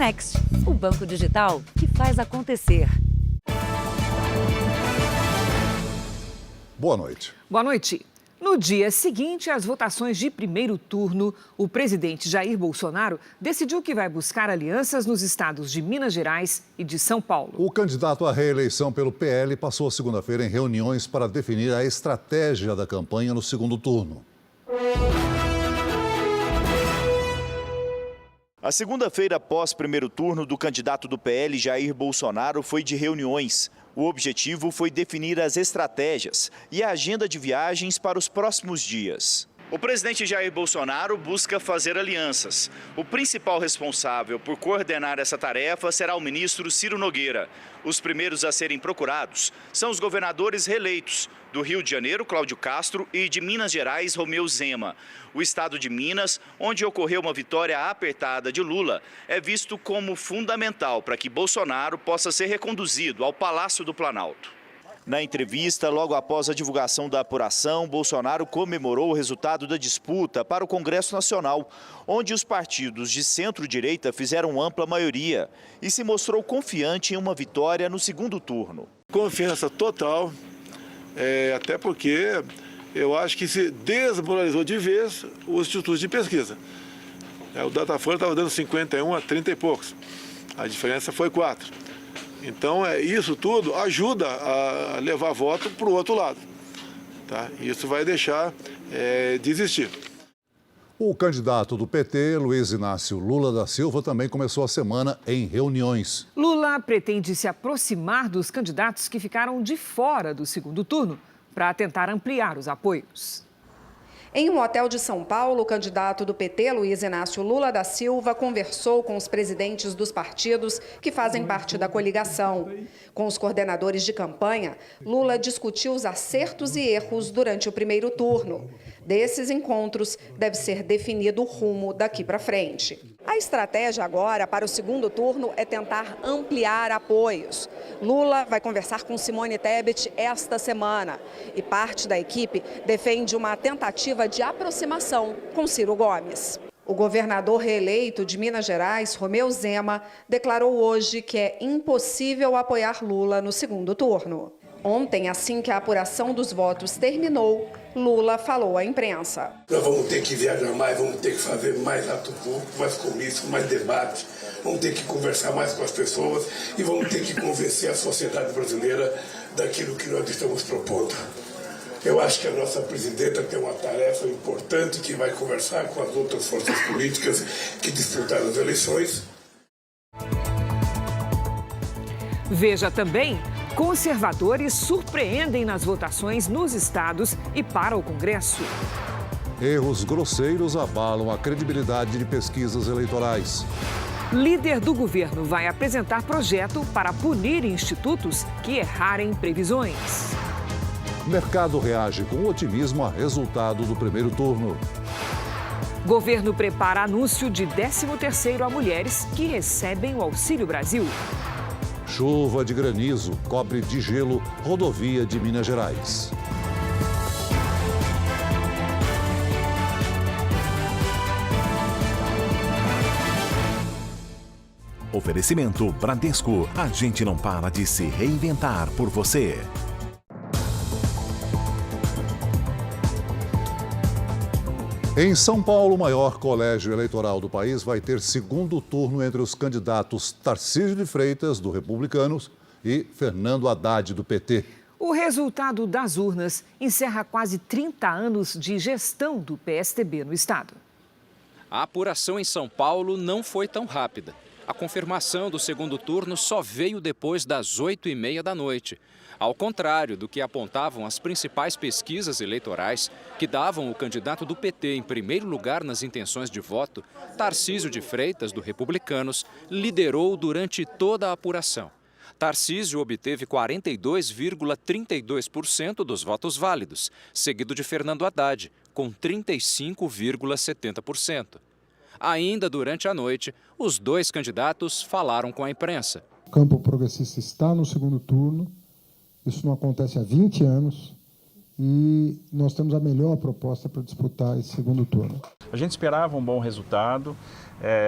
Next, o banco digital que faz acontecer. Boa noite. Boa noite. No dia seguinte às votações de primeiro turno, o presidente Jair Bolsonaro decidiu que vai buscar alianças nos estados de Minas Gerais e de São Paulo. O candidato à reeleição pelo PL passou a segunda-feira em reuniões para definir a estratégia da campanha no segundo turno. A segunda-feira após primeiro turno do candidato do PL, Jair Bolsonaro, foi de reuniões. O objetivo foi definir as estratégias e a agenda de viagens para os próximos dias. O presidente Jair Bolsonaro busca fazer alianças. O principal responsável por coordenar essa tarefa será o ministro Ciro Nogueira. Os primeiros a serem procurados são os governadores reeleitos do Rio de Janeiro, Cláudio Castro, e de Minas Gerais, Romeu Zema. O estado de Minas, onde ocorreu uma vitória apertada de Lula, é visto como fundamental para que Bolsonaro possa ser reconduzido ao Palácio do Planalto. Na entrevista, logo após a divulgação da apuração, Bolsonaro comemorou o resultado da disputa para o Congresso Nacional, onde os partidos de centro-direita fizeram ampla maioria e se mostrou confiante em uma vitória no segundo turno. Confiança total, até porque eu acho que se desmoralizou de vez os institutos de pesquisa. O Datafolha estava dando 51 a 30 e poucos, a diferença foi 4. Então, isso tudo ajuda a levar voto para o outro lado. Tá? Isso vai deixar de existir. O candidato do PT, Luiz Inácio Lula da Silva, também começou a semana em reuniões. Lula pretende se aproximar dos candidatos que ficaram de fora do segundo turno para tentar ampliar os apoios. Em um hotel de São Paulo, o candidato do PT, Luiz Inácio Lula da Silva, conversou com os presidentes dos partidos que fazem parte da coligação. Com os coordenadores de campanha, Lula discutiu os acertos e erros durante o primeiro turno. Desses encontros, deve ser definido o rumo daqui para frente. A estratégia agora para o segundo turno é tentar ampliar apoios. Lula vai conversar com Simone Tebet esta semana e parte da equipe defende uma tentativa de aproximação com Ciro Gomes. O governador reeleito de Minas Gerais, Romeu Zema, declarou hoje que é impossível apoiar Lula no segundo turno. Ontem, assim que a apuração dos votos terminou, Lula falou à imprensa. Nós vamos ter que viajar mais, vamos ter que fazer mais ato público, mais comício, mais debate, vamos ter que conversar mais com as pessoas e vamos ter que convencer a sociedade brasileira daquilo que nós estamos propondo. Eu acho que a nossa presidenta tem uma tarefa importante que vai conversar com as outras forças políticas que disputaram as eleições. Veja também, conservadores surpreendem nas votações nos estados e para o Congresso. Erros grosseiros abalam a credibilidade de pesquisas eleitorais. Líder do governo vai apresentar projeto para punir institutos que errarem previsões. Mercado reage com otimismo a resultado do primeiro turno. Governo prepara anúncio de 13º a mulheres que recebem o Auxílio Brasil. Chuva de granizo cobre de gelo rodovia de Minas Gerais. Oferecimento Bradesco. A gente não para de se reinventar por você. Em São Paulo, o maior colégio eleitoral do país vai ter segundo turno entre os candidatos Tarcísio de Freitas, do Republicanos, e Fernando Haddad, do PT. O resultado das urnas encerra quase 30 anos de gestão do PSDB no estado. A apuração em São Paulo não foi tão rápida. A confirmação do segundo turno só veio depois das 8h30 da noite. Ao contrário do que apontavam as principais pesquisas eleitorais, que davam o candidato do PT em primeiro lugar nas intenções de voto, Tarcísio de Freitas, do Republicanos, liderou durante toda a apuração. Tarcísio obteve 42,32% dos votos válidos, seguido de Fernando Haddad, com 35,70%. Ainda durante a noite, os dois candidatos falaram com a imprensa. O campo progressista está no segundo turno. Isso não acontece há 20 anos e nós temos a melhor proposta para disputar esse segundo turno. A gente esperava um bom resultado,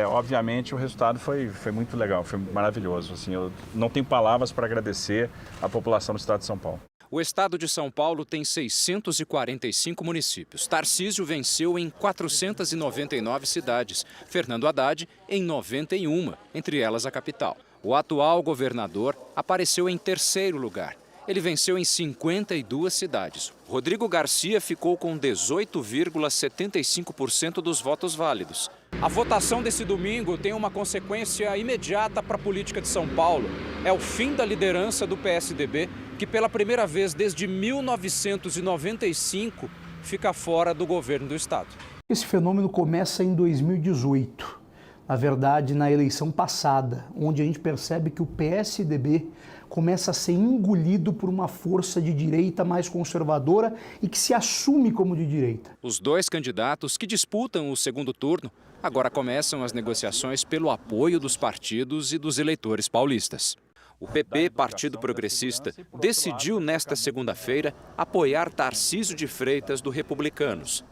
obviamente o resultado foi muito legal, foi maravilhoso. Assim, eu não tenho palavras para agradecer à população do estado de São Paulo. O estado de São Paulo tem 645 municípios. Tarcísio venceu em 499 cidades, Fernando Haddad em 91, entre elas a capital. O atual governador apareceu em terceiro lugar. Ele venceu em 52 cidades. Rodrigo Garcia ficou com 18,75% dos votos válidos. A votação desse domingo tem uma consequência imediata para a política de São Paulo. É o fim da liderança do PSDB, que pela primeira vez desde 1995 fica fora do governo do estado. Esse fenômeno começa em 2018, na verdade na eleição passada, onde a gente percebe que o PSDB começa a ser engolido por uma força de direita mais conservadora e que se assume como de direita. Os dois candidatos que disputam o segundo turno agora começam as negociações pelo apoio dos partidos e dos eleitores paulistas. O PP, Partido Progressista, decidiu nesta segunda-feira apoiar Tarcísio de Freitas, do Republicanos.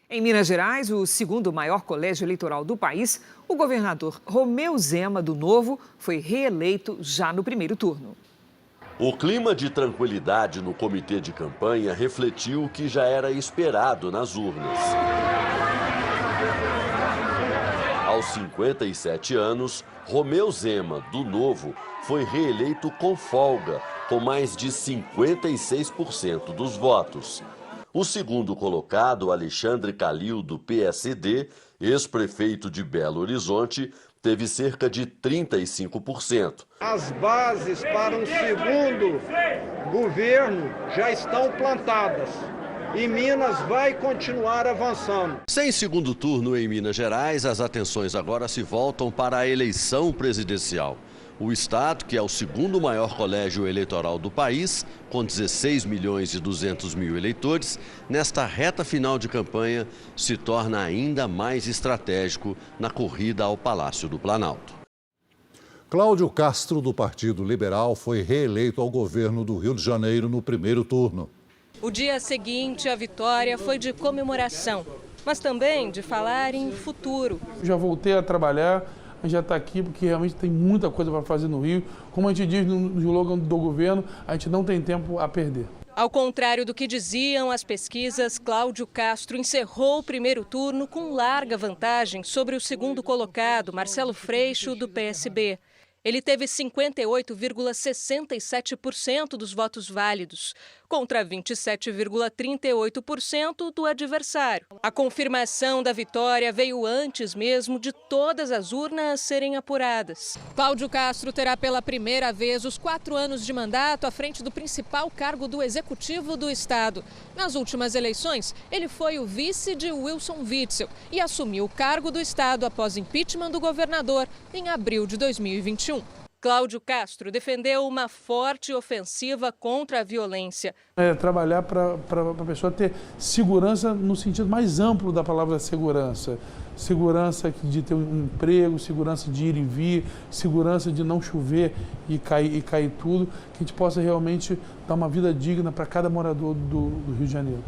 Em Minas Gerais, o segundo maior colégio eleitoral do país, o governador Romeu Zema, do Novo, foi reeleito já no primeiro turno. O clima de tranquilidade no comitê de campanha refletiu o que já era esperado nas urnas. Aos 57 anos, Romeu Zema, do Novo, foi reeleito com folga, com mais de 56% dos votos. O segundo colocado, Alexandre Calil, do PSD, ex-prefeito de Belo Horizonte, teve cerca de 35%. As bases para um segundo governo já estão plantadas e Minas vai continuar avançando. Sem segundo turno em Minas Gerais, as atenções agora se voltam para a eleição presidencial. O estado, que é o segundo maior colégio eleitoral do país, com 16 milhões e 200 mil eleitores, nesta reta final de campanha se torna ainda mais estratégico na corrida ao Palácio do Planalto. Cláudio Castro, do Partido Liberal, foi reeleito ao governo do Rio de Janeiro no primeiro turno. O dia seguinte à vitória foi de comemoração, mas também de falar em futuro. Já voltei a trabalhar. A gente já está aqui porque realmente tem muita coisa para fazer no Rio. Como a gente diz no slogan do governo, a gente não tem tempo a perder. Ao contrário do que diziam as pesquisas, Cláudio Castro encerrou o primeiro turno com larga vantagem sobre o segundo colocado, Marcelo Freixo, do PSB. Ele teve 58,67% dos votos válidos, contra 27,38% do adversário. A confirmação da vitória veio antes mesmo de todas as urnas serem apuradas. Cláudio Castro terá pela primeira vez os 4 anos de mandato à frente do principal cargo do Executivo do Estado. Nas últimas eleições, ele foi o vice de Wilson Witzel e assumiu o cargo do Estado após impeachment do governador em abril de 2021. Cláudio Castro defendeu uma forte ofensiva contra a violência. Trabalhar para a pessoa ter segurança no sentido mais amplo da palavra segurança. Segurança de ter um emprego, segurança de ir e vir, segurança de não chover e cair tudo. Que a gente possa realmente dar uma vida digna para cada morador do Rio de Janeiro.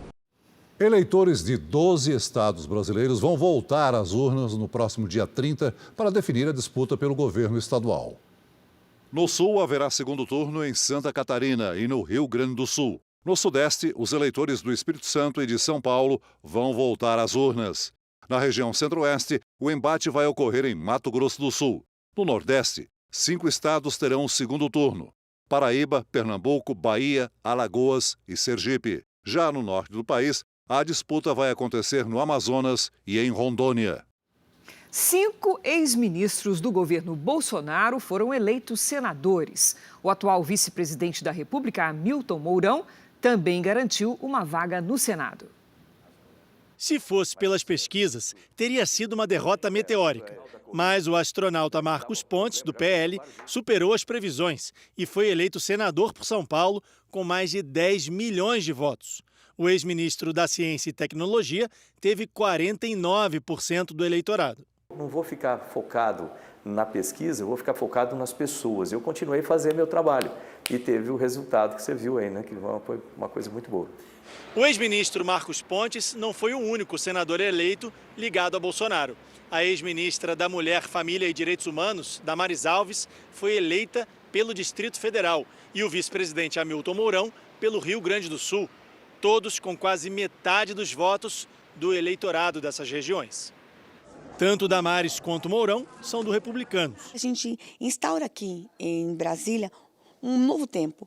Eleitores de 12 estados brasileiros vão voltar às urnas no próximo dia 30 para definir a disputa pelo governo estadual. No Sul, haverá segundo turno em Santa Catarina e no Rio Grande do Sul. No Sudeste, os eleitores do Espírito Santo e de São Paulo vão voltar às urnas. Na região Centro-Oeste, o embate vai ocorrer em Mato Grosso do Sul. No Nordeste, 5 estados terão o segundo turno: Paraíba, Pernambuco, Bahia, Alagoas e Sergipe. Já no norte do país, a disputa vai acontecer no Amazonas e em Rondônia. 5 ex-ministros do governo Bolsonaro foram eleitos senadores. O atual vice-presidente da República, Hamilton Mourão, também garantiu uma vaga no Senado. Se fosse pelas pesquisas, teria sido uma derrota meteórica. Mas o astronauta Marcos Pontes, do PL, superou as previsões e foi eleito senador por São Paulo com mais de 10 milhões de votos. O ex-ministro da Ciência e Tecnologia teve 49% do eleitorado. Não vou ficar focado na pesquisa, eu vou ficar focado nas pessoas. Eu continuei a fazer meu trabalho e teve o resultado que você viu aí, né? Que foi uma coisa muito boa. O ex-ministro Marcos Pontes não foi o único senador eleito ligado a Bolsonaro. A ex-ministra da Mulher, Família e Direitos Humanos, Damares Alves, foi eleita pelo Distrito Federal e o vice-presidente Hamilton Mourão pelo Rio Grande do Sul, todos com quase metade dos votos do eleitorado dessas regiões. Tanto Damares quanto Mourão são do Republicanos. A gente instaura aqui em Brasília um novo tempo.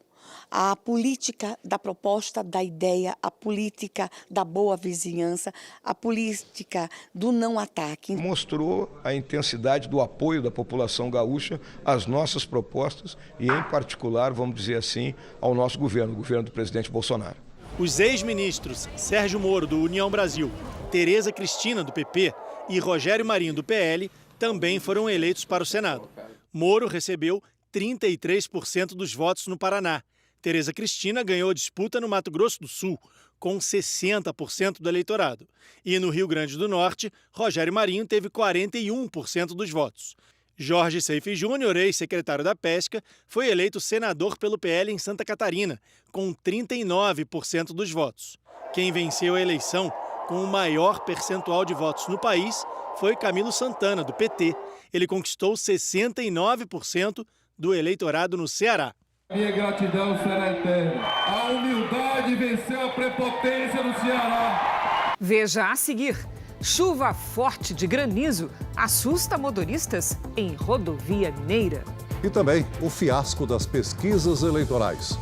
A política da proposta, da ideia, a política da boa vizinhança, a política do não ataque. Mostrou a intensidade do apoio da população gaúcha às nossas propostas e, em particular, vamos dizer assim, ao nosso governo, o governo do presidente Bolsonaro. Os ex-ministros Sérgio Moro, do União Brasil, Tereza Cristina, do PP, e Rogério Marinho, do PL, também foram eleitos para o Senado. Moro recebeu 33% dos votos no Paraná. Tereza Cristina ganhou a disputa no Mato Grosso do Sul, com 60% do eleitorado. E no Rio Grande do Norte, Rogério Marinho teve 41% dos votos. Jorge Seife Júnior, ex-secretário da Pesca, foi eleito senador pelo PL em Santa Catarina, com 39% dos votos. Quem venceu a eleição com o maior percentual de votos no país foi Camilo Santana, do PT. Ele conquistou 69% do eleitorado no Ceará. Minha gratidão será eterna. A humildade venceu a prepotência no Ceará. Veja a seguir. Chuva forte de granizo assusta motoristas em rodovia mineira. E também o fiasco das pesquisas eleitorais.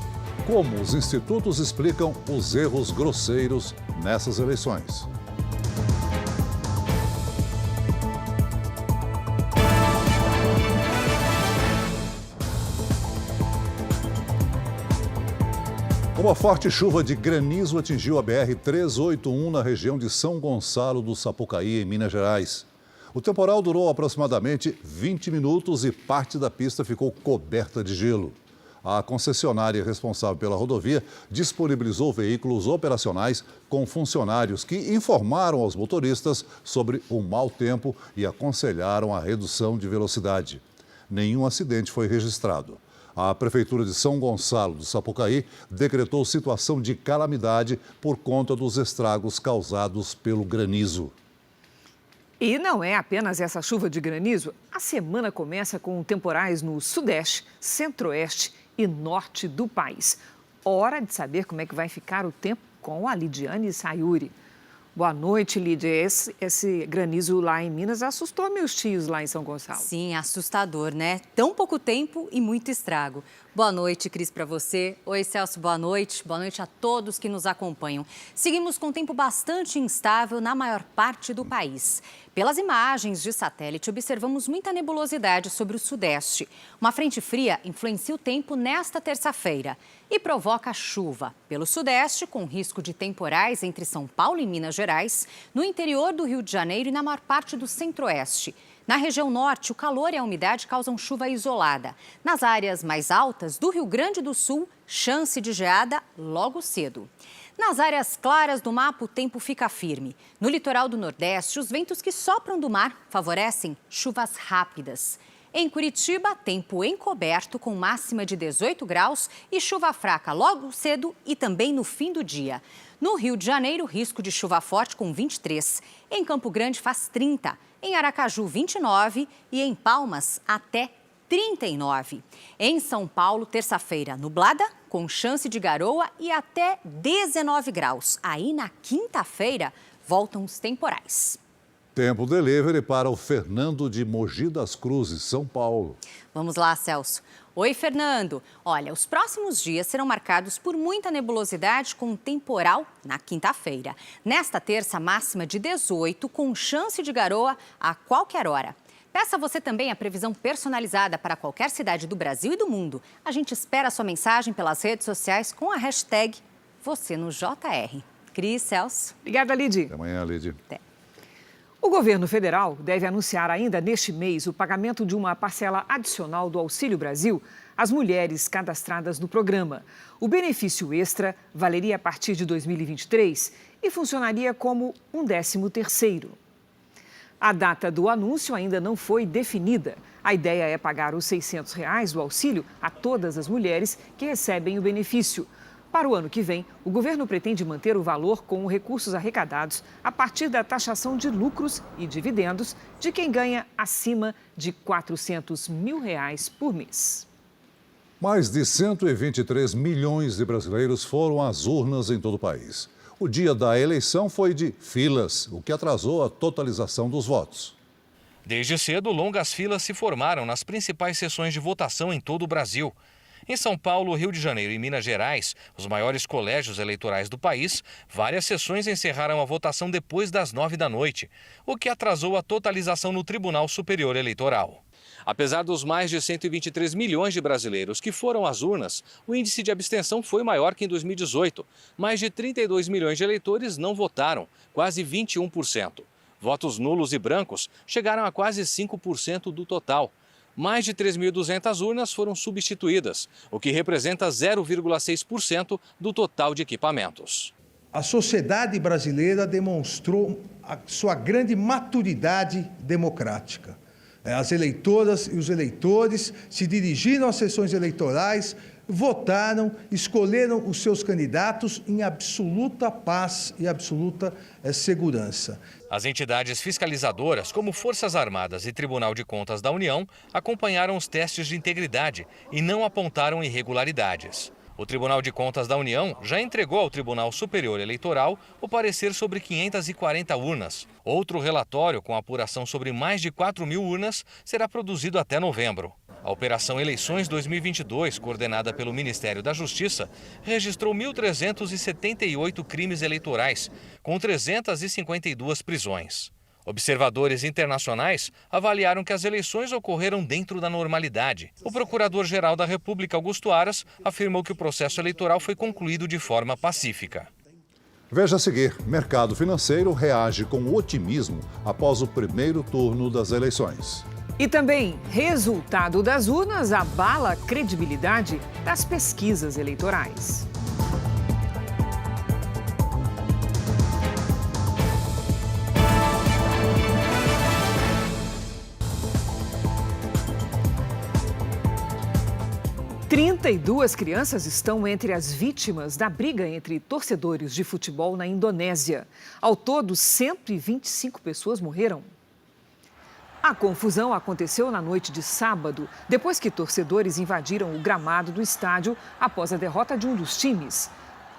Como os institutos explicam os erros grosseiros nessas eleições. Uma forte chuva de granizo atingiu a BR-381 na região de São Gonçalo do Sapucaí, em Minas Gerais. O temporal durou aproximadamente 20 minutos e parte da pista ficou coberta de gelo. A concessionária responsável pela rodovia disponibilizou veículos operacionais com funcionários que informaram aos motoristas sobre o mau tempo e aconselharam a redução de velocidade. Nenhum acidente foi registrado. A Prefeitura de São Gonçalo do Sapucaí decretou situação de calamidade por conta dos estragos causados pelo granizo. E não é apenas essa chuva de granizo. A semana começa com temporais no sudeste, centro-oeste e norte do país. Hora de saber como é que vai ficar o tempo com a Lidiane Sayuri. Boa noite, Lídia. Esse granizo lá em Minas assustou meus tios lá em São Gonçalo. Sim, assustador, né? Tão pouco tempo e muito estrago. Boa noite, Cris, para você. Oi, Celso, boa noite. Boa noite a todos que nos acompanham. Seguimos com tempo bastante instável na maior parte do país. Pelas imagens de satélite, observamos muita nebulosidade sobre o sudeste. Uma frente fria influencia o tempo nesta terça-feira e provoca chuva pelo sudeste, com risco de temporais entre São Paulo e Minas Gerais, no interior do Rio de Janeiro e na maior parte do centro-oeste. Na região norte, o calor e a umidade causam chuva isolada. Nas áreas mais altas do Rio Grande do Sul, chance de geada logo cedo. Nas áreas claras do mapa, o tempo fica firme. No litoral do Nordeste, os ventos que sopram do mar favorecem chuvas rápidas. Em Curitiba, tempo encoberto com máxima de 18 graus e chuva fraca logo cedo e também no fim do dia. No Rio de Janeiro, risco de chuva forte com 23. Em Campo Grande faz 30. Em Aracaju, 29 e em Palmas, até 39. Em São Paulo, terça-feira, nublada, com chance de garoa e até 19 graus. Aí, na quinta-feira, voltam os temporais. Tempo delivery para o Fernando de Mogi das Cruzes, São Paulo. Vamos lá, Celso. Oi, Fernando. Olha, os próximos dias serão marcados por muita nebulosidade com temporal na quinta-feira. Nesta terça, máxima de 18, com chance de garoa a qualquer hora. Peça você também a previsão personalizada para qualquer cidade do Brasil e do mundo. A gente espera a sua mensagem pelas redes sociais com a hashtag #VocêNoJR. Cris, Celso. Obrigada, Lidy. Até amanhã, Lidy. Até. O governo federal deve anunciar ainda neste mês o pagamento de uma parcela adicional do Auxílio Brasil às mulheres cadastradas no programa. O benefício extra valeria a partir de 2023 e funcionaria como um 13º. A data do anúncio ainda não foi definida. A ideia é pagar os R$ 600 do auxílio a todas as mulheres que recebem o benefício. Para o ano que vem, o governo pretende manter o valor com recursos arrecadados a partir da taxação de lucros e dividendos de quem ganha acima de R$ 400 mil por mês. Mais de 123 milhões de brasileiros foram às urnas em todo o país. O dia da eleição foi de filas, o que atrasou a totalização dos votos. Desde cedo, longas filas se formaram nas principais sessões de votação em todo o Brasil. Em São Paulo, Rio de Janeiro e Minas Gerais, os maiores colégios eleitorais do país, várias sessões encerraram a votação depois das 9 da noite, o que atrasou a totalização no Tribunal Superior Eleitoral. Apesar dos mais de 123 milhões de brasileiros que foram às urnas, o índice de abstenção foi maior que em 2018. Mais de 32 milhões de eleitores não votaram, quase 21%. Votos nulos e brancos chegaram a quase 5% do total. Mais de 3.200 urnas foram substituídas, o que representa 0,6% do total de equipamentos. A sociedade brasileira demonstrou a sua grande maturidade democrática. As eleitoras e os eleitores se dirigiram às sessões eleitorais, votaram, escolheram os seus candidatos em absoluta paz e absoluta segurança. As entidades fiscalizadoras, como Forças Armadas e Tribunal de Contas da União, acompanharam os testes de integridade e não apontaram irregularidades. O Tribunal de Contas da União já entregou ao Tribunal Superior Eleitoral o parecer sobre 540 urnas. Outro relatório com apuração sobre mais de 4.000 urnas será produzido até novembro. A Operação Eleições 2022, coordenada pelo Ministério da Justiça, registrou 1.378 crimes eleitorais, com 352 prisões. Observadores internacionais avaliaram que as eleições ocorreram dentro da normalidade. O Procurador-Geral da República, Augusto Aras, afirmou que o processo eleitoral foi concluído de forma pacífica. Veja a seguir: mercado financeiro reage com otimismo após o primeiro turno das eleições. E também, resultado das urnas abala a credibilidade das pesquisas eleitorais. – 32 crianças estão entre as vítimas da briga entre torcedores de futebol na Indonésia. Ao todo, 125 pessoas morreram. A confusão aconteceu na noite de sábado, depois que torcedores invadiram o gramado do estádio após a derrota de um dos times.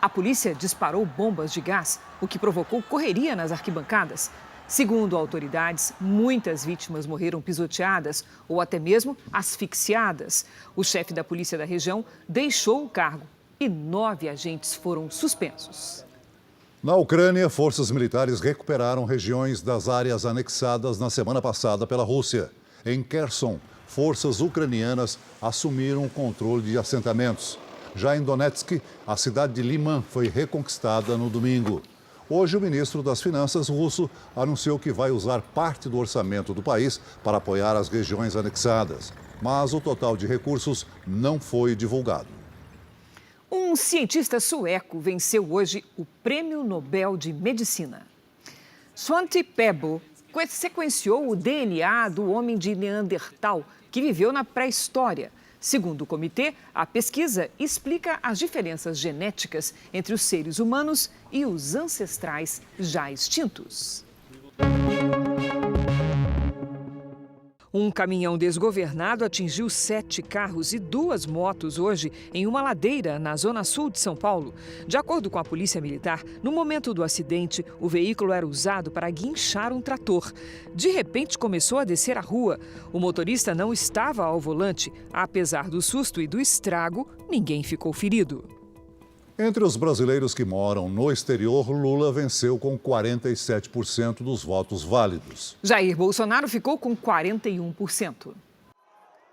A polícia disparou bombas de gás, o que provocou correria nas arquibancadas. Segundo autoridades, muitas vítimas morreram pisoteadas ou até mesmo asfixiadas. O chefe da polícia da região deixou o cargo e 9 agentes foram suspensos. Na Ucrânia, forças militares recuperaram regiões das áreas anexadas na semana passada pela Rússia. Em Kherson, forças ucranianas assumiram o controle de assentamentos. Já em Donetsk, a cidade de Liman foi reconquistada no domingo. Hoje, o ministro das Finanças russo anunciou que vai usar parte do orçamento do país para apoiar as regiões anexadas. Mas o total de recursos não foi divulgado. Um cientista sueco venceu hoje o Prêmio Nobel de Medicina. Svante Pääbo sequenciou o DNA do homem de Neandertal, que viveu na pré-história. Segundo o comitê, a pesquisa explica as diferenças genéticas entre os seres humanos e os ancestrais já extintos. Um caminhão desgovernado atingiu 7 carros e 2 motos hoje em uma ladeira na zona sul de São Paulo. De acordo com a Polícia Militar, no momento do acidente, o veículo era usado para guinchar um trator. De repente, começou a descer a rua. O motorista não estava ao volante. Apesar do susto e do estrago, ninguém ficou ferido. Entre os brasileiros que moram no exterior, Lula venceu com 47% dos votos válidos. Jair Bolsonaro ficou com 41%.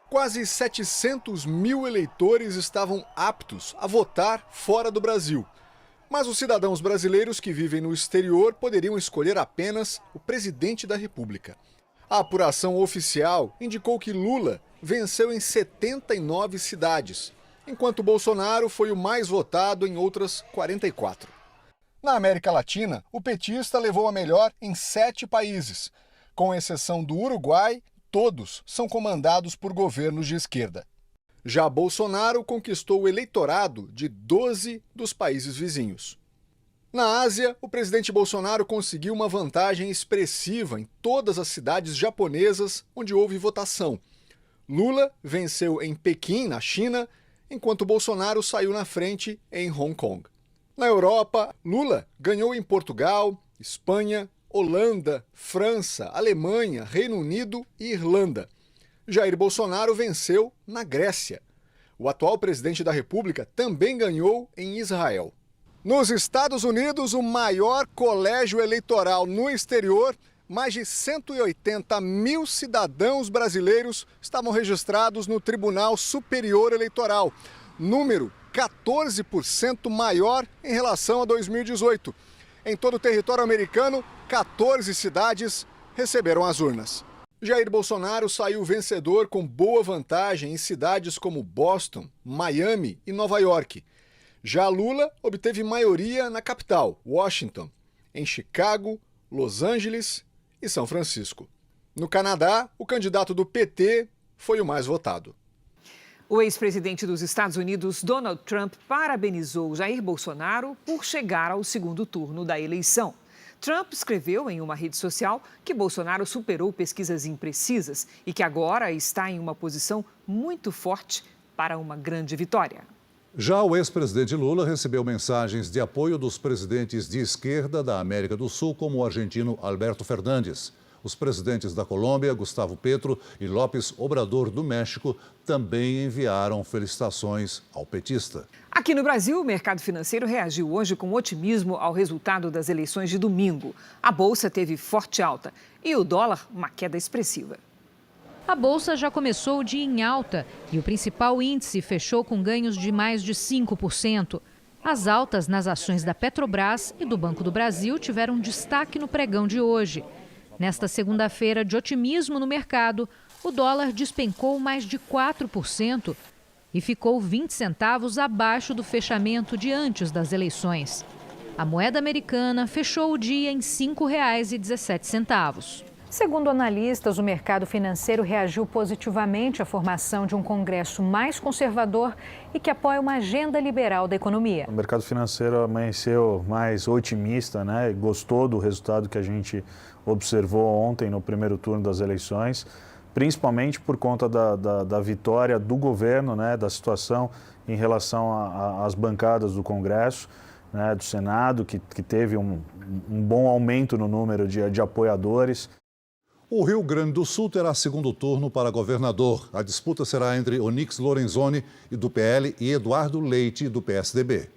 Quase 700 mil eleitores estavam aptos a votar fora do Brasil. Mas os cidadãos brasileiros que vivem no exterior poderiam escolher apenas o presidente da República. A apuração oficial indicou que Lula venceu em 79 cidades, enquanto Bolsonaro foi o mais votado em outras 44. Na América Latina, o petista levou a melhor em 7 países. Com exceção do Uruguai, todos são comandados por governos de esquerda. Já Bolsonaro conquistou o eleitorado de 12 dos países vizinhos. Na Ásia, o presidente Bolsonaro conseguiu uma vantagem expressiva em todas as cidades japonesas onde houve votação. Lula venceu em Pequim, na China, enquanto Bolsonaro saiu na frente em Hong Kong. Na Europa, Lula ganhou em Portugal, Espanha, Holanda, França, Alemanha, Reino Unido e Irlanda. Jair Bolsonaro venceu na Grécia. O atual presidente da República também ganhou em Israel. Nos Estados Unidos, o maior colégio eleitoral no exterior, mais de 180 mil cidadãos brasileiros estavam registrados no Tribunal Superior Eleitoral, número 14% maior em relação a 2018. Em todo o território americano, 14 cidades receberam as urnas. Jair Bolsonaro saiu vencedor com boa vantagem em cidades como Boston, Miami e Nova York. Já Lula obteve maioria na capital, Washington, em Chicago, Los Angeles e São Francisco. No Canadá, o candidato do PT foi o mais votado. O ex-presidente dos Estados Unidos, Donald Trump, parabenizou Jair Bolsonaro por chegar ao segundo turno da eleição. Trump escreveu em uma rede social que Bolsonaro superou pesquisas imprecisas e que agora está em uma posição muito forte para uma grande vitória. Já o ex-presidente Lula recebeu mensagens de apoio dos presidentes de esquerda da América do Sul, como o argentino Alberto Fernandes. Os presidentes da Colômbia, Gustavo Petro e López Obrador do México, também enviaram felicitações ao petista. Aqui no Brasil, o mercado financeiro reagiu hoje com otimismo ao resultado das eleições de domingo. A bolsa teve forte alta e o dólar uma queda expressiva. A bolsa já começou o dia em alta e o principal índice fechou com ganhos de mais de 5%. As altas nas ações da Petrobras e do Banco do Brasil tiveram destaque no pregão de hoje. Nesta segunda-feira de otimismo no mercado, o dólar despencou mais de 4% e ficou 20 centavos abaixo do fechamento de antes das eleições. A moeda americana fechou o dia em R$ 5,17. Segundo analistas, o mercado financeiro reagiu positivamente à formação de um Congresso mais conservador e que apoia uma agenda liberal da economia. O mercado financeiro amanheceu mais otimista, né? Gostou do resultado que a gente observou ontem no primeiro turno das eleições, principalmente por conta da vitória do governo, né? Da situação em relação às bancadas do Congresso, né? Do Senado, que teve um bom aumento no número de apoiadores. O Rio Grande do Sul terá segundo turno para governador. A disputa será entre Onyx Lorenzoni, do PL, e Eduardo Leite, do PSDB.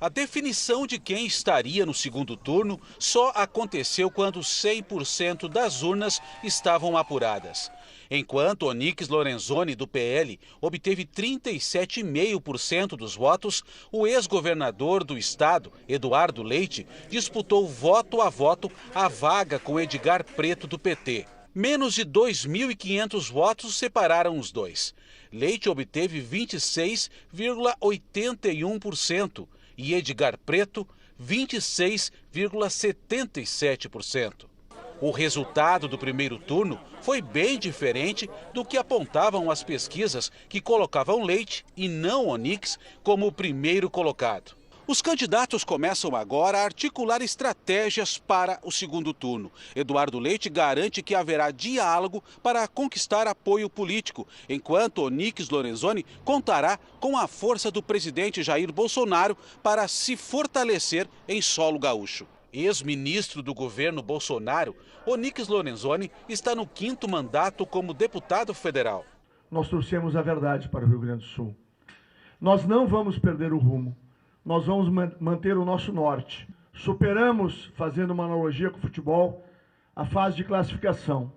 A definição de quem estaria no segundo turno só aconteceu quando 100% das urnas estavam apuradas. Enquanto Onyx Lorenzoni, do PL, obteve 37,5% dos votos, o ex-governador do estado, Eduardo Leite, disputou voto a voto a vaga com Edgar Preto, do PT. Menos de 2.500 votos separaram os dois. Leite obteve 26,81% e Edgar Preto, 26,77%. O resultado do primeiro turno foi bem diferente do que apontavam as pesquisas que colocavam Leite e não Onyx como o primeiro colocado. Os candidatos começam agora a articular estratégias para o segundo turno. Eduardo Leite garante que haverá diálogo para conquistar apoio político, enquanto Onyx Lorenzoni contará com a força do presidente Jair Bolsonaro para se fortalecer em solo gaúcho. Ex-ministro do governo Bolsonaro, Onyx Lorenzoni está no 5º mandato como deputado federal. Nós trouxemos a verdade para o Rio Grande do Sul. Nós não vamos perder o rumo. Nós vamos manter o nosso norte. Superamos, fazendo uma analogia com o futebol, a fase de classificação.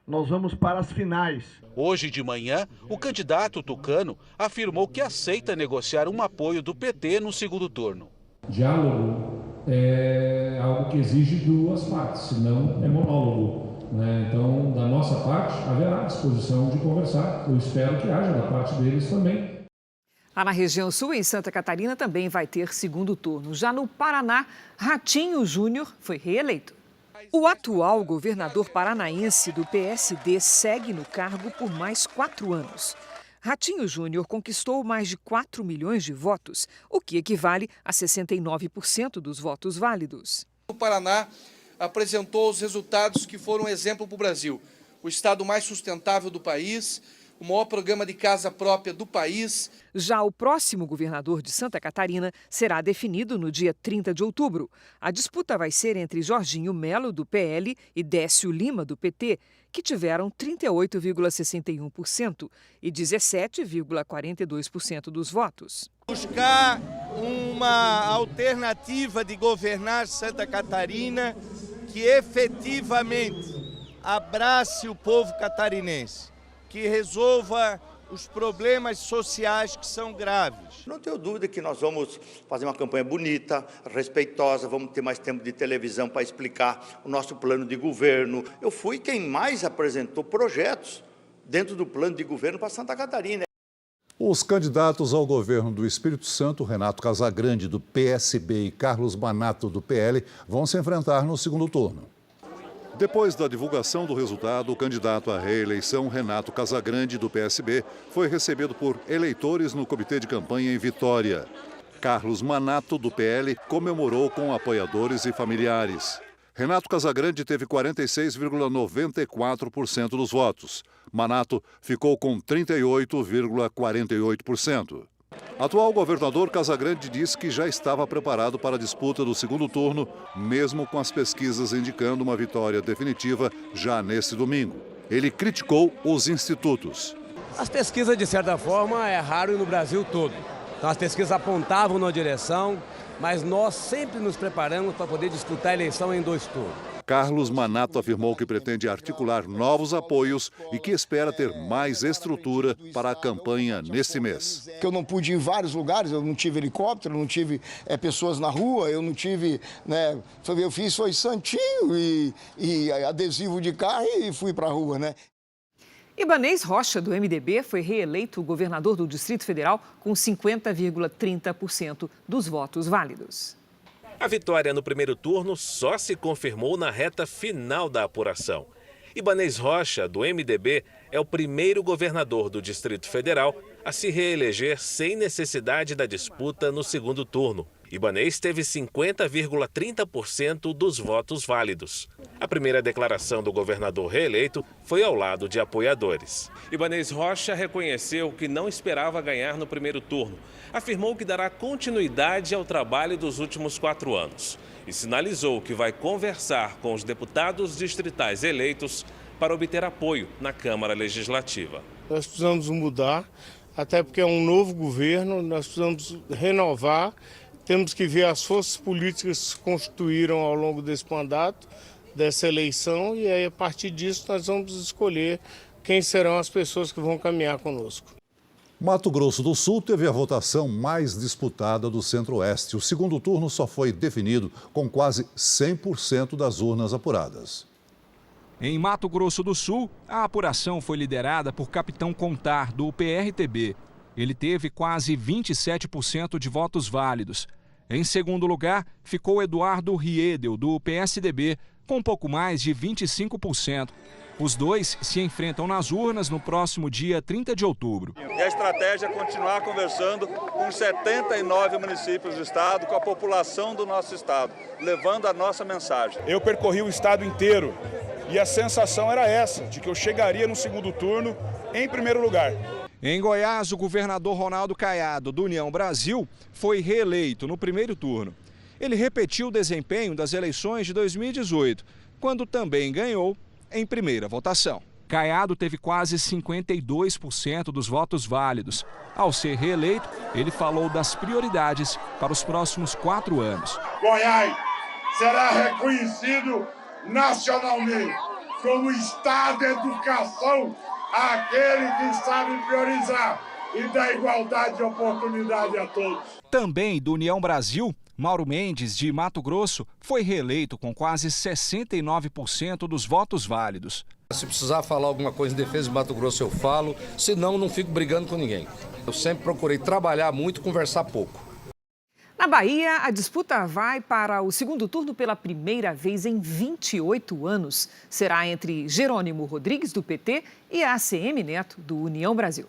Nós vamos para as finais. Hoje de manhã, o candidato tucano afirmou que aceita negociar um apoio do PT no segundo turno. Diálogo é algo que exige duas partes, senão é monólogo, né? Então, da nossa parte, haverá disposição de conversar. Eu espero que haja da parte deles também. Lá na região sul, em Santa Catarina, também vai ter segundo turno. Já no Paraná, Ratinho Júnior foi reeleito. O atual governador paranaense do PSD segue no cargo por mais 4 anos. Ratinho Júnior conquistou mais de 4 milhões de votos, o que equivale a 69% dos votos válidos. O Paraná apresentou os resultados que foram exemplo para o Brasil. O estado mais sustentável do país, o maior programa de casa própria do país. Já o próximo governador de Santa Catarina será definido no dia 30 de outubro. A disputa vai ser entre Jorginho Melo, do PL, e Décio Lima, do PT, que tiveram 38,61% e 17,42% dos votos. Buscar uma alternativa de governar Santa Catarina que efetivamente abrace o povo catarinense, que resolva os problemas sociais que são graves. Não tenho dúvida que nós vamos fazer uma campanha bonita, respeitosa, vamos ter mais tempo de televisão para explicar o nosso plano de governo. Eu fui quem mais apresentou projetos dentro do plano de governo para Santa Catarina. Os candidatos ao governo do Espírito Santo, Renato Casagrande, do PSB, e Carlos Manato, do PL, vão se enfrentar no segundo turno. Depois da divulgação do resultado, o candidato à reeleição, Renato Casagrande, do PSB, foi recebido por eleitores no comitê de campanha em Vitória. Carlos Manato, do PL, comemorou com apoiadores e familiares. Renato Casagrande teve 46,94% dos votos. Manato ficou com 38,48%. Atual governador Casagrande disse que já estava preparado para a disputa do segundo turno, mesmo com as pesquisas indicando uma vitória definitiva já neste domingo. Ele criticou os institutos. As pesquisas, de certa forma, é raro no Brasil todo. Então, as pesquisas apontavam na direção, mas nós sempre nos preparamos para poder disputar a eleição em 2 turnos. Carlos Manato afirmou que pretende articular novos apoios e que espera ter mais estrutura para a campanha neste mês. Eu não pude ir em vários lugares, eu não tive helicóptero, não tive pessoas na rua, eu não tive, eu fiz foi santinho e adesivo de carro e fui para a rua, né? Ibanez Rocha, do MDB, foi reeleito governador do Distrito Federal com 50,30% dos votos válidos. A vitória no primeiro turno só se confirmou na reta final da apuração. Ibanez Rocha, do MDB, é o primeiro governador do Distrito Federal a se reeleger sem necessidade da disputa no segundo turno. Ibanez teve 50,30% dos votos válidos. A primeira declaração do governador reeleito foi ao lado de apoiadores. Ibanez Rocha reconheceu que não esperava ganhar no primeiro turno. Afirmou que dará continuidade ao trabalho dos últimos 4 anos e sinalizou que vai conversar com os deputados distritais eleitos para obter apoio na Câmara Legislativa. Nós precisamos mudar, até porque é um novo governo, nós precisamos renovar. Temos que ver as forças políticas que se constituíram ao longo desse mandato, dessa eleição, e aí a partir disso nós vamos escolher quem serão as pessoas que vão caminhar conosco. Mato Grosso do Sul teve a votação mais disputada do Centro-Oeste. O segundo turno só foi definido com quase 100% das urnas apuradas. Em Mato Grosso do Sul, a apuração foi liderada por Capitão Contar, do PRTB. Ele teve quase 27% de votos válidos. Em segundo lugar, ficou Eduardo Riedel, do PSDB, com pouco mais de 25%. Os dois se enfrentam nas urnas no próximo dia 30 de outubro. E a estratégia é continuar conversando com 79 municípios do estado, com a população do nosso estado, levando a nossa mensagem. Eu percorri o estado inteiro e a sensação era essa, de que eu chegaria no segundo turno em primeiro lugar. Em Goiás, o governador Ronaldo Caiado, do União Brasil, foi reeleito no primeiro turno. Ele repetiu o desempenho das eleições de 2018, quando também ganhou em primeira votação. Caiado teve quase 52% dos votos válidos. Ao ser reeleito, ele falou das prioridades para os próximos 4 anos. Goiás será reconhecido nacionalmente como Estado de educação, aquele que sabe priorizar e dar igualdade de oportunidade a todos. Também do União Brasil, Mauro Mendes, de Mato Grosso, foi reeleito com quase 69% dos votos válidos. Se precisar falar alguma coisa em defesa de Mato Grosso, eu falo, senão não fico brigando com ninguém. Eu sempre procurei trabalhar muito e conversar pouco. Na Bahia, a disputa vai para o segundo turno pela primeira vez em 28 anos. Será entre Jerônimo Rodrigues, do PT, e ACM Neto, do União Brasil.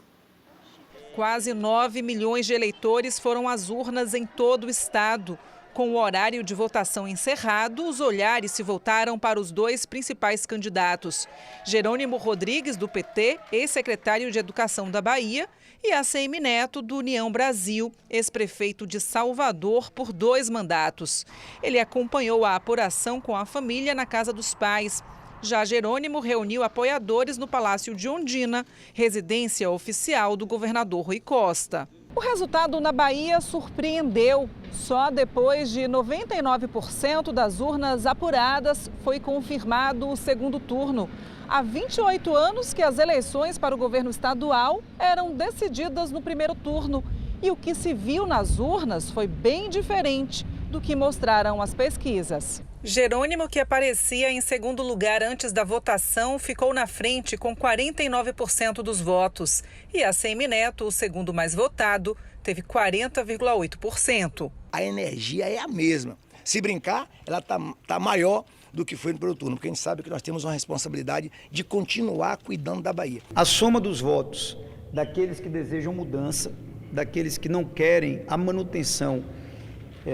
Quase 9 milhões de eleitores foram às urnas em todo o estado. Com o horário de votação encerrado, os olhares se voltaram para os dois principais candidatos. Jerônimo Rodrigues, do PT, ex-secretário de Educação da Bahia, e ACM Neto, do União Brasil, ex-prefeito de Salvador por 2 mandatos. Ele acompanhou a apuração com a família na casa dos pais. Já Jerônimo reuniu apoiadores no Palácio de Ondina, residência oficial do governador Rui Costa. O resultado na Bahia surpreendeu. Só depois de 99% das urnas apuradas foi confirmado o segundo turno. Há 28 anos que as eleições para o governo estadual eram decididas no primeiro turno. E o que se viu nas urnas foi bem diferente do que mostraram as pesquisas. Jerônimo, que aparecia em segundo lugar antes da votação, ficou na frente com 49% dos votos. E ACM Neto, o segundo mais votado, teve 40,8%. A energia é a mesma. Se brincar, ela tá maior do que foi no primeiro turno, porque a gente sabe que nós temos uma responsabilidade de continuar cuidando da Bahia. A soma dos votos daqueles que desejam mudança, daqueles que não querem a manutenção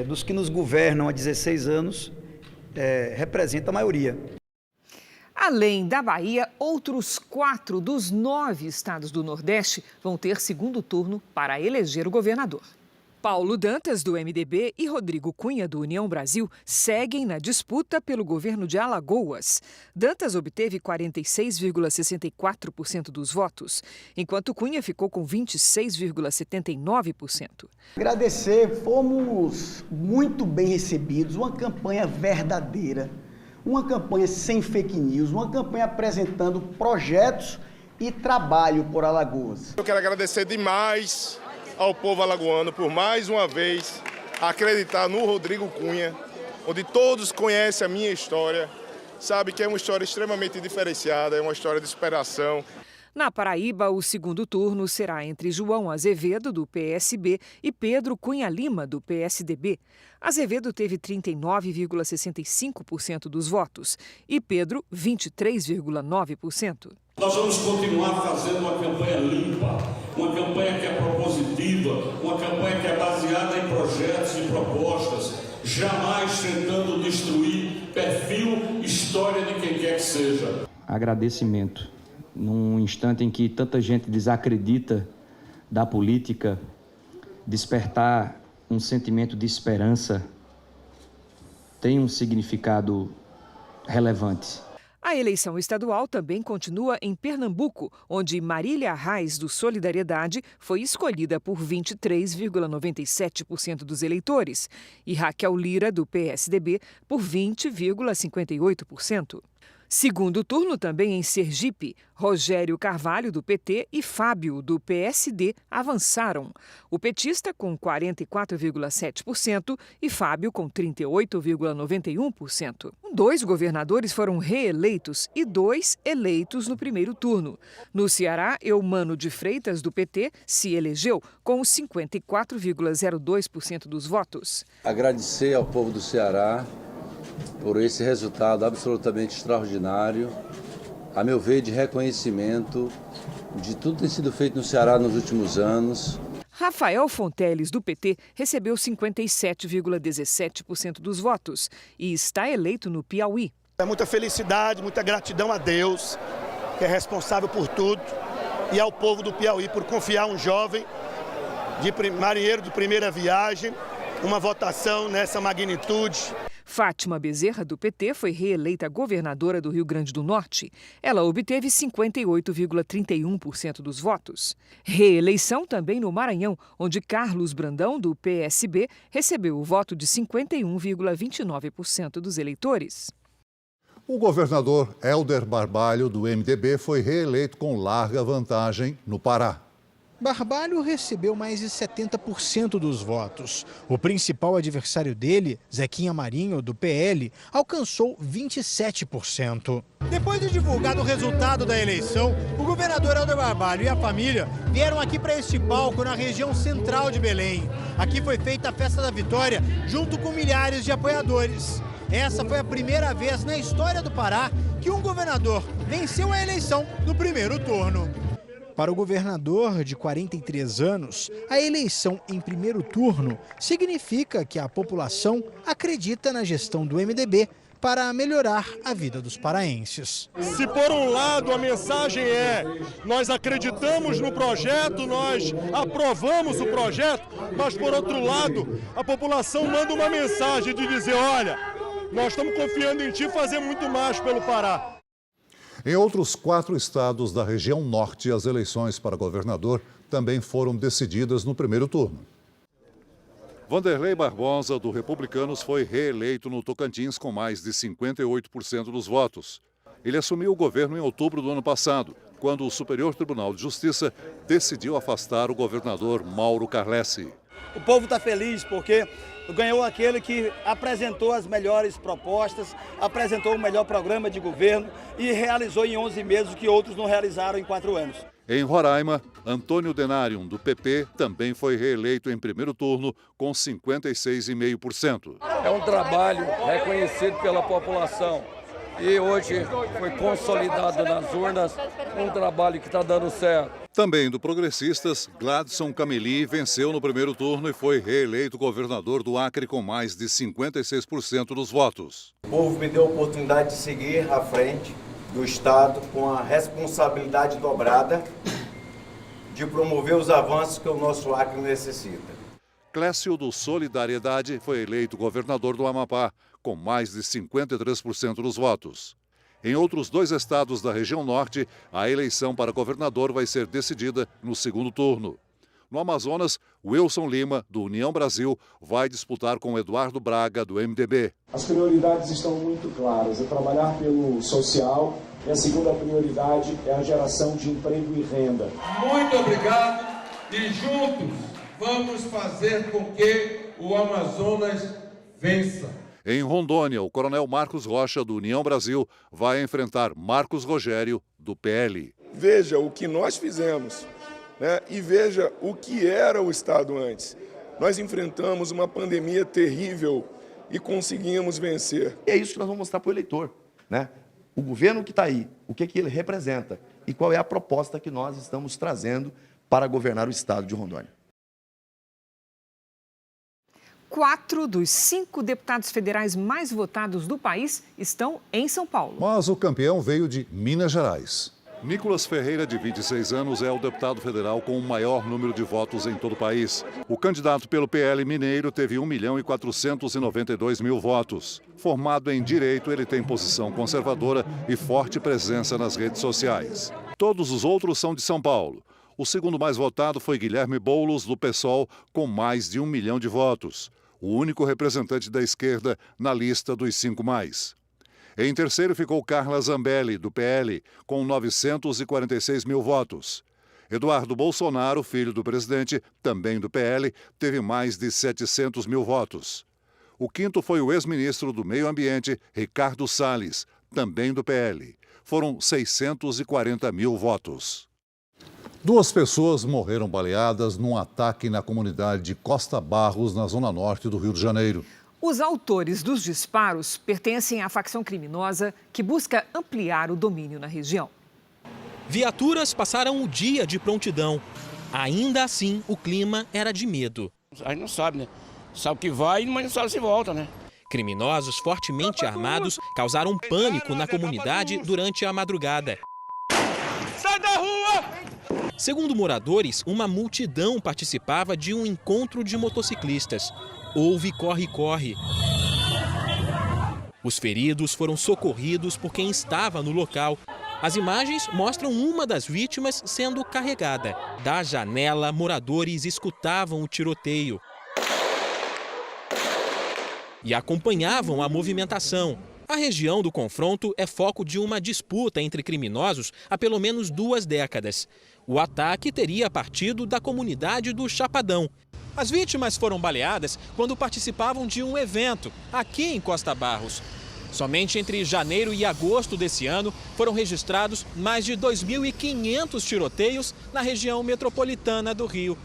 dos que nos governam há 16 anos, representa a maioria. Além da Bahia, outros 4 dos 9 estados do Nordeste vão ter segundo turno para eleger o governador. Paulo Dantas, do MDB, e Rodrigo Cunha, do União Brasil, seguem na disputa pelo governo de Alagoas. Dantas obteve 46,64% dos votos, enquanto Cunha ficou com 26,79%. Agradecer, fomos muito bem recebidos, uma campanha verdadeira, uma campanha sem fake news, uma campanha apresentando projetos e trabalho por Alagoas. Eu quero agradecer demais ao povo alagoano por mais uma vez acreditar no Rodrigo Cunha, onde todos conhecem a minha história, sabe que é uma história extremamente diferenciada, é uma história de superação. Na Paraíba, o segundo turno será entre João Azevedo, do PSB, e Pedro Cunha Lima, do PSDB. Azevedo teve 39,65% dos votos e Pedro, 23,9%. Nós vamos continuar fazendo uma campanha limpa, uma campanha que é propositiva, uma campanha que é baseada em projetos e propostas, jamais tentando destruir perfil, história de quem quer que seja. Agradecimento. Num instante em que tanta gente desacredita da política, despertar um sentimento de esperança tem um significado relevante. A eleição estadual também continua em Pernambuco, onde Marília Arraes, do Solidariedade, foi escolhida por 23,97% dos eleitores e Raquel Lira, do PSDB, por 20,58%. Segundo turno também em Sergipe, Rogério Carvalho, do PT, e Fábio, do PSD, avançaram. O petista com 44,7% e Fábio com 38,91%. 2 governadores foram reeleitos e 2 eleitos no primeiro turno. No Ceará, Eumano de Freitas, do PT, se elegeu com 54,02% dos votos. Agradecer ao povo do Ceará por esse resultado absolutamente extraordinário, a meu ver, de reconhecimento de tudo que tem sido feito no Ceará nos últimos anos. Rafael Fonteles, do PT, recebeu 57,17% dos votos e está eleito no Piauí. É muita felicidade, muita gratidão a Deus, que é responsável por tudo, e ao povo do Piauí por confiar um jovem, marinheiro de primeira viagem, uma votação nessa magnitude. Fátima Bezerra, do PT, foi reeleita governadora do Rio Grande do Norte. Ela obteve 58,31% dos votos. Reeleição também no Maranhão, onde Carlos Brandão, do PSB, recebeu o voto de 51,29% dos eleitores. O governador Helder Barbalho, do MDB, foi reeleito com larga vantagem no Pará. Barbalho recebeu mais de 70% dos votos. O principal adversário dele, Zequinha Marinho, do PL, alcançou 27%. Depois de divulgado o resultado da eleição, o governador Helder Barbalho e a família vieram aqui para este palco na região central de Belém. Aqui foi feita a festa da vitória junto com milhares de apoiadores. Essa foi a primeira vez na história do Pará que um governador venceu a eleição no primeiro turno. Para o governador de 43 anos, a eleição em primeiro turno significa que a população acredita na gestão do MDB para melhorar a vida dos paraenses. Se por um lado a mensagem é: nós acreditamos no projeto, nós aprovamos o projeto, mas por outro lado a população manda uma mensagem de dizer: olha, nós estamos confiando em ti fazer muito mais pelo Pará. Em outros 4 estados da região norte, as eleições para governador também foram decididas no primeiro turno. Vanderlei Barbosa, do Republicanos, foi reeleito no Tocantins com mais de 58% dos votos. Ele assumiu o governo em outubro do ano passado, quando o Superior Tribunal de Justiça decidiu afastar o governador Mauro Carlessi. O povo está feliz porque ganhou aquele que apresentou as melhores propostas, apresentou o melhor programa de governo e realizou em 11 meses o que outros não realizaram em 4 anos. Em Roraima, Antônio Denário, do PP, também foi reeleito em primeiro turno com 56,5%. É um trabalho reconhecido pela população e hoje foi consolidado nas urnas um trabalho que está dando certo. Também do Progressistas, Gladson Cameli venceu no primeiro turno e foi reeleito governador do Acre com mais de 56% dos votos. O povo me deu a oportunidade de seguir à frente do Estado com a responsabilidade dobrada de promover os avanços que o nosso Acre necessita. Clécio do Solidariedade foi eleito governador do Amapá com mais de 53% dos votos. Em outros 2 estados da região norte, a eleição para governador vai ser decidida no segundo turno. No Amazonas, Wilson Lima, do União Brasil, vai disputar com Eduardo Braga, do MDB. As prioridades estão muito claras. É trabalhar pelo social e a segunda prioridade é a geração de emprego e renda. Muito obrigado e juntos vamos fazer com que o Amazonas vença. Em Rondônia, o coronel Marcos Rocha, do União Brasil, vai enfrentar Marcos Rogério, do PL. Veja o que nós fizemos, né? E veja o que era o Estado antes. Nós enfrentamos uma pandemia terrível e conseguimos vencer. É isso que nós vamos mostrar para o eleitor, né? O governo que está aí, o que ele representa e qual é a proposta que nós estamos trazendo para governar o Estado de Rondônia. 4 dos 5 deputados federais mais votados do país estão em São Paulo. Mas o campeão veio de Minas Gerais. Nicolas Ferreira, de 26 anos, é o deputado federal com o maior número de votos em todo o país. O candidato pelo PL mineiro teve 1.492.000 votos. Formado em Direito, ele tem posição conservadora e forte presença nas redes sociais. Todos os outros são de São Paulo. O segundo mais votado foi Guilherme Boulos, do PSOL, com mais de 1 milhão de votos. O único representante da esquerda na lista dos 5 mais. Em terceiro ficou Carla Zambelli, do PL, com 946.000 votos. Eduardo Bolsonaro, filho do presidente, também do PL, teve mais de 700.000 votos. O quinto foi o ex-ministro do Meio Ambiente, Ricardo Salles, também do PL. Foram 640.000 votos. 2 pessoas morreram baleadas num ataque na comunidade de Costa Barros, na zona norte do Rio de Janeiro. Os autores dos disparos pertencem à facção criminosa que busca ampliar o domínio na região. Viaturas passaram o dia de prontidão. Ainda assim, o clima era de medo. A gente não sabe, né? Sabe que vai, mas não sabe se volta, né? Criminosos fortemente armados causaram pânico na comunidade durante a madrugada. Sai da rua! Segundo moradores, uma multidão participava de um encontro de motociclistas. Houve corre-corre. Os feridos foram socorridos por quem estava no local. As imagens mostram uma das vítimas sendo carregada. Da janela, moradores escutavam o tiroteio e acompanhavam a movimentação. A região do confronto é foco de uma disputa entre criminosos há pelo menos 2 décadas. O ataque teria partido da comunidade do Chapadão. As vítimas foram baleadas quando participavam de um evento aqui em Costa Barros. Somente entre janeiro e agosto desse ano foram registrados mais de 2.500 tiroteios na região metropolitana do Rio.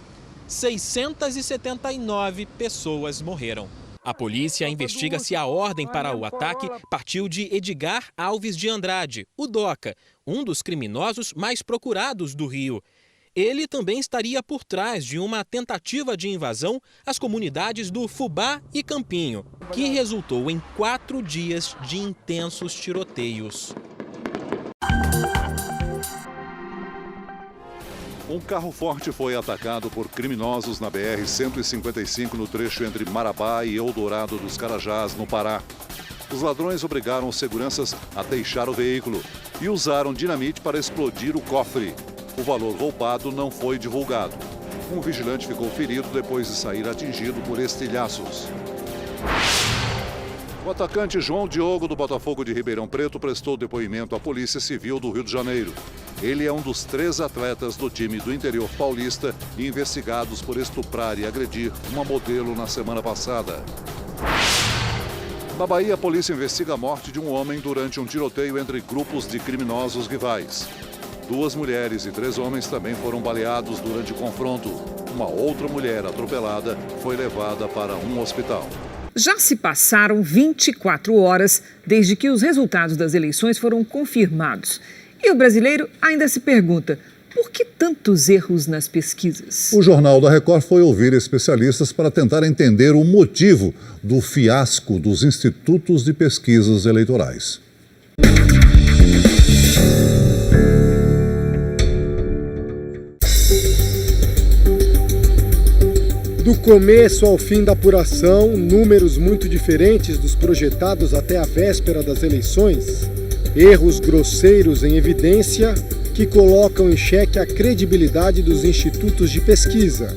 679 pessoas morreram. A polícia investiga se a ordem para o ataque partiu de Edgar Alves de Andrade, o Doca, um dos criminosos mais procurados do Rio. Ele também estaria por trás de uma tentativa de invasão às comunidades do Fubá e Campinho, que resultou em 4 dias de intensos tiroteios. Um carro forte foi atacado por criminosos na BR-155 no trecho entre Marabá e Eldorado dos Carajás, no Pará. Os ladrões obrigaram os seguranças a deixar o veículo e usaram dinamite para explodir o cofre. O valor roubado não foi divulgado. Um vigilante ficou ferido depois de sair atingido por estilhaços. O atacante João Diogo, do Botafogo de Ribeirão Preto, prestou depoimento à Polícia Civil do Rio de Janeiro. Ele é um dos 3 atletas do time do interior paulista investigados por estuprar e agredir uma modelo na semana passada. Na Bahia, a polícia investiga a morte de um homem durante um tiroteio entre grupos de criminosos rivais. 2 mulheres e 3 homens também foram baleados durante o confronto. Uma outra mulher atropelada foi levada para um hospital. Já se passaram 24 horas desde que os resultados das eleições foram confirmados. E o brasileiro ainda se pergunta, por que tantos erros nas pesquisas? O Jornal da Record foi ouvir especialistas para tentar entender o motivo do fiasco dos institutos de pesquisas eleitorais. Do começo ao fim da apuração, números muito diferentes dos projetados até a véspera das eleições, erros grosseiros em evidência que colocam em xeque a credibilidade dos institutos de pesquisa.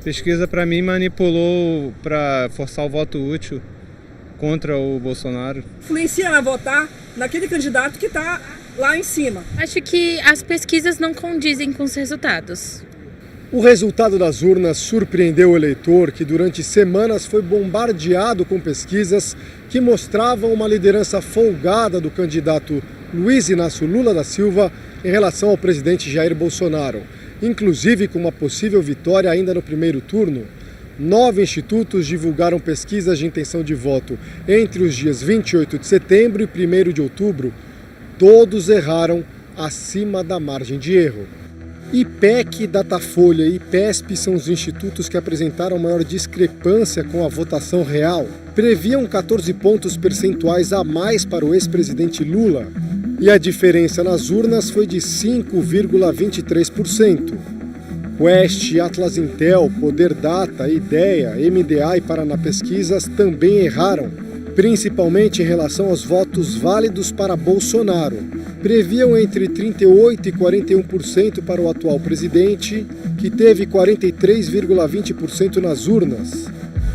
Pesquisa, para mim, manipulou para forçar o voto útil contra o Bolsonaro. Influencia a votar naquele candidato que está lá em cima. Acho que as pesquisas não condizem com os resultados. O resultado das urnas surpreendeu o eleitor, que durante semanas foi bombardeado com pesquisas que mostravam uma liderança folgada do candidato Luiz Inácio Lula da Silva em relação ao presidente Jair Bolsonaro, inclusive com uma possível vitória ainda no primeiro turno. 9 institutos divulgaram pesquisas de intenção de voto entre os dias 28 de setembro e 1º de outubro. Todos erraram acima da margem de erro. IPEC, Datafolha e IPESP são os institutos que apresentaram maior discrepância com a votação real. Previam 14 pontos percentuais a mais para o ex-presidente Lula. E a diferença nas urnas foi de 5,23%. Quest, Atlas Intel, Poder Data, Ideia, MDA e Paraná Pesquisas também erraram, principalmente em relação aos votos válidos para Bolsonaro. Previam entre 38% e 41% para o atual presidente, que teve 43,20% nas urnas.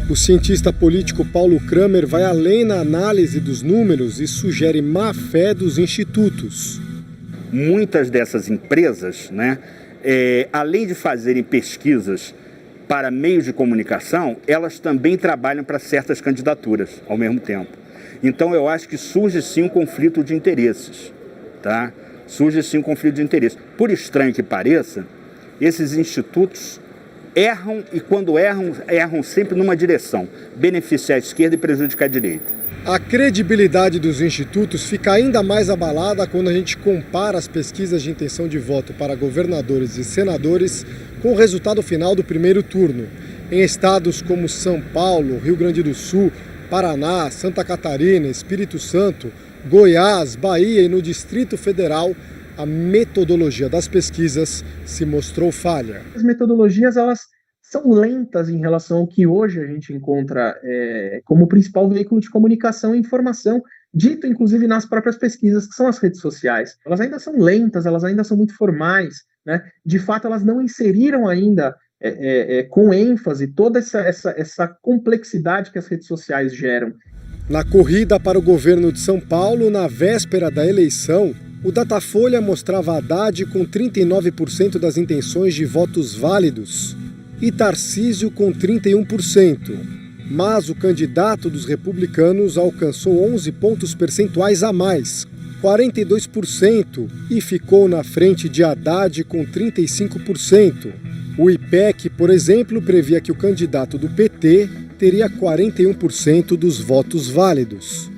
O cientista político Paulo Kramer vai além na análise dos números e sugere má-fé dos institutos. Muitas dessas empresas, além de fazerem pesquisas para meios de comunicação, elas também trabalham para certas candidaturas ao mesmo tempo. Então eu acho que surge sim um conflito de interesses. Surge sim um conflito de interesses. Por estranho que pareça, esses institutos erram e quando erram sempre numa direção, beneficiar a esquerda e prejudicar a direita. A credibilidade dos institutos fica ainda mais abalada quando a gente compara as pesquisas de intenção de voto para governadores e senadores com o resultado final do primeiro turno. Em estados como São Paulo, Rio Grande do Sul, Paraná, Santa Catarina, Espírito Santo, Goiás, Bahia e no Distrito Federal, a metodologia das pesquisas se mostrou falha. As metodologias elas são lentas em relação ao que hoje a gente encontra como principal veículo de comunicação e informação, dito inclusive nas próprias pesquisas, que são as redes sociais. Elas ainda são lentas, elas ainda são muito formais, De fato, elas não inseriram ainda com ênfase toda essa complexidade que as redes sociais geram. Na corrida para o governo de São Paulo, na véspera da eleição, o Datafolha mostrava Haddad com 39% das intenções de votos válidos e Tarcísio com 31%. Mas o candidato dos republicanos alcançou 11 pontos percentuais a mais, 42%, e ficou na frente de Haddad com 35%. O IPEC, por exemplo, previa que o candidato do PT teria 41% dos votos válidos.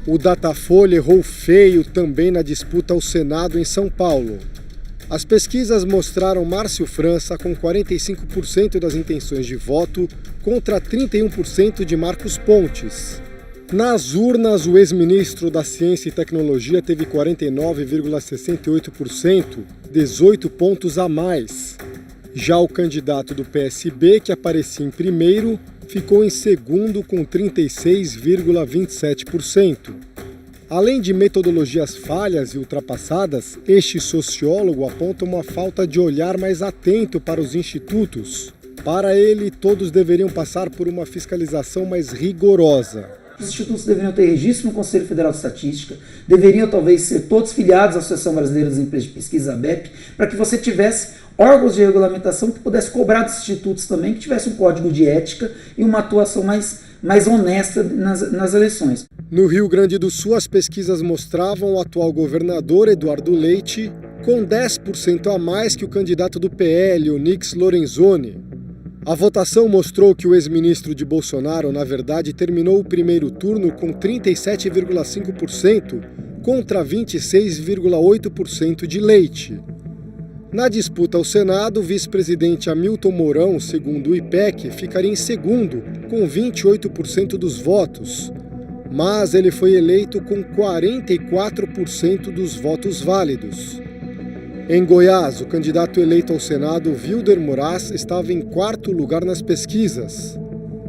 O Datafolha errou feio também na disputa ao Senado em São Paulo. As pesquisas mostraram Márcio França com 45% das intenções de voto contra 31% de Marcos Pontes. Nas urnas, o ex-ministro da Ciência e Tecnologia teve 49,68%, 18 pontos a mais. Já o candidato do PSB, que aparecia em primeiro, ficou em segundo com 36,27%. Além de metodologias falhas e ultrapassadas, este sociólogo aponta uma falta de olhar mais atento para os institutos. Para ele, todos deveriam passar por uma fiscalização mais rigorosa. Os institutos deveriam ter registro no Conselho Federal de Estatística, deveriam talvez ser todos filiados à Associação Brasileira das Empresas de Pesquisa, ABEP, para que você tivesse órgãos de regulamentação que pudesse cobrar dos institutos também, que tivesse um código de ética e uma atuação mais honesta nas eleições. No Rio Grande do Sul, as pesquisas mostravam o atual governador Eduardo Leite com 10% a mais que o candidato do PL, Onyx Lorenzoni. A votação mostrou que o ex-ministro de Bolsonaro, na verdade, terminou o primeiro turno com 37,5% contra 26,8% de Leite. Na disputa ao Senado, o vice-presidente Hamilton Mourão, segundo o IPEC, ficaria em segundo, com 28% dos votos. Mas ele foi eleito com 44% dos votos válidos. Em Goiás, o candidato eleito ao Senado, Wilder Moraes, estava em quarto lugar nas pesquisas.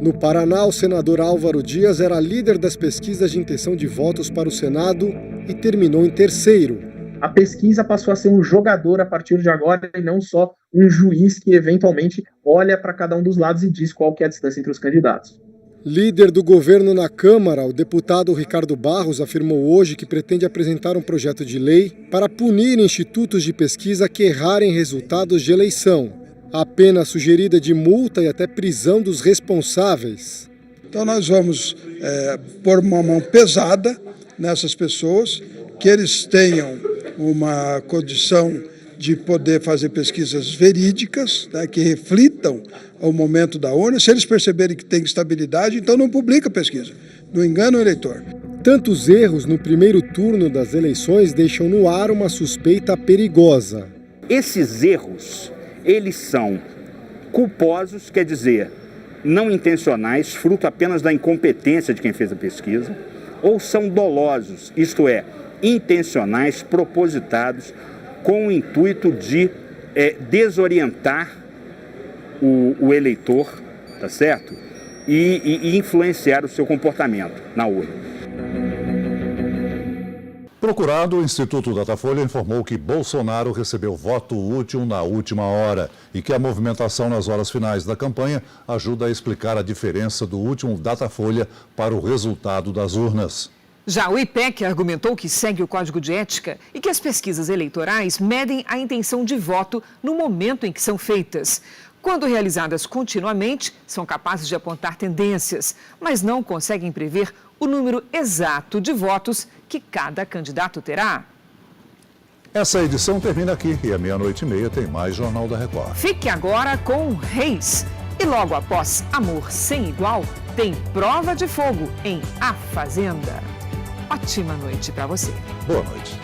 No Paraná, o senador Álvaro Dias era líder das pesquisas de intenção de votos para o Senado e terminou em terceiro. A pesquisa passou a ser um jogador a partir de agora e não só um juiz que eventualmente olha para cada um dos lados e diz qual que é a distância entre os candidatos. Líder do governo na Câmara, o deputado Ricardo Barros afirmou hoje que pretende apresentar um projeto de lei para punir institutos de pesquisa que errarem resultados de eleição. A pena sugerida de multa e até prisão dos responsáveis. Então nós vamos pôr uma mão pesada nessas pessoas, que eles tenham uma condição de poder fazer pesquisas verídicas, né, que reflitam ao momento da urna. Se eles perceberem que tem estabilidade, então não publica a pesquisa, não engana o eleitor. Tantos erros no primeiro turno das eleições deixam no ar uma suspeita perigosa. Esses erros, eles são culposos, quer dizer, não intencionais, fruto apenas da incompetência de quem fez a pesquisa, ou são dolosos, isto é, intencionais, propositados, com o intuito de desorientar o eleitor, tá certo? E influenciar o seu comportamento na urna. Procurado, o Instituto Datafolha informou que Bolsonaro recebeu voto útil na última hora e que a movimentação nas horas finais da campanha ajuda a explicar a diferença do último Datafolha para o resultado das urnas. Já o IPEC argumentou que segue o Código de Ética e que as pesquisas eleitorais medem a intenção de voto no momento em que são feitas. Quando realizadas continuamente, são capazes de apontar tendências, mas não conseguem prever o número exato de votos que cada candidato terá. Essa edição termina aqui e à 00:30 tem mais Jornal da Record. Fique agora com Reis. E logo após Amor Sem Igual, tem Prova de Fogo em A Fazenda. Ótima noite para você. Boa noite.